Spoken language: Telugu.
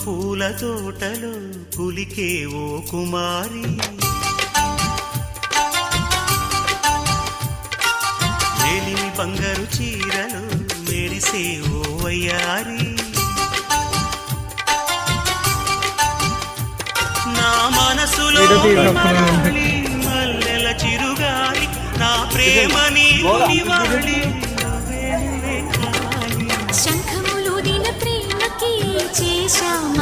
పూల తోటలో పులికే ఓ కుమారి, మేలిమి బంగారు చీరలు మెరిసే ఓ వయ్యారి, నా మనసులో మల్లెల చిరుగాలి, నా ప్రేమ నీవాలి. శంఖములు దిన ప్రేమకి చేశామ